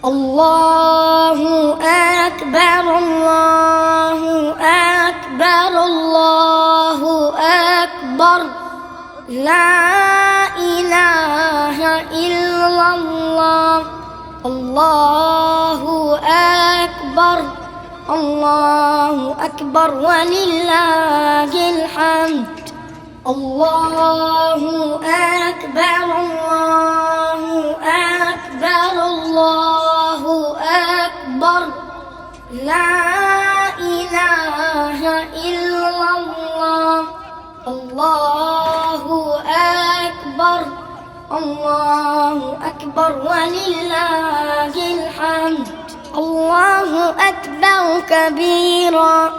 الله أكبر الله أكبر الله أكبر لا إله إلا الله الله أكبر الله أكبر ولله الحمد الله أكبر الله أكبر الله أكبر لا إله إلا الله الله أكبر الله أكبر ولله الحمد الله أكبر كبيرا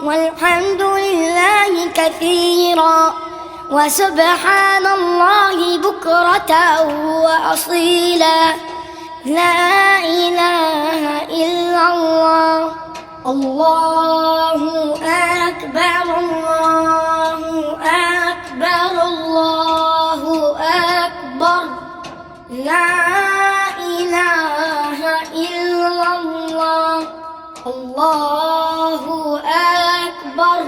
والحمد لله كثيرا وسبحان الله بكرة وأصيلا لا إله إلا الله الله أكبر الله أكبر الله أكبر لا إله إلا الله الله أكبر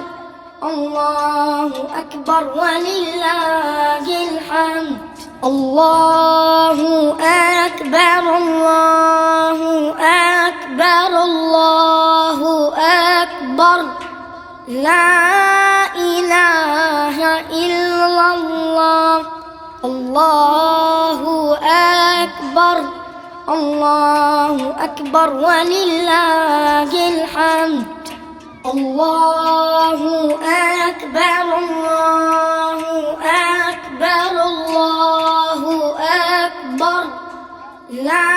الله أكبر ولله الحمد الله أكبر الله أكبر الله أكبر لا إله إلا الله الله أكبر الله أكبر ولله الحمد الله أكبر الله أكبر الله أكبر لا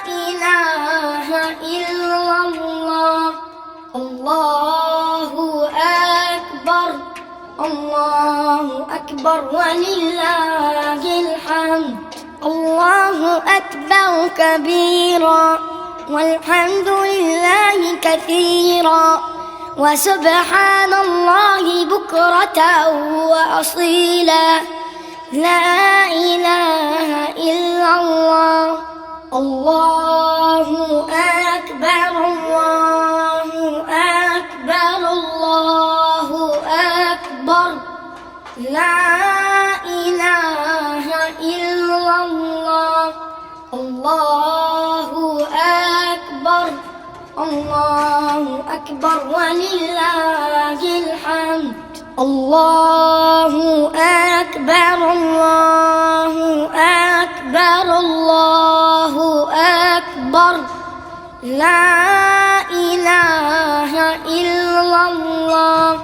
إله إلا الله الله أكبر الله أكبر ولله الحمد الله أكبر كبيرا والحمد لله كثيرا وسبحان الله بكرة وأصيلا لا إله إلا الله الله أكبر الله أكبر الله أكبر لا إله إلا الله الله أكبر الله أكبر ولله الحمد الله أكبر الله أكبر الله أكبر لا إله إلا الله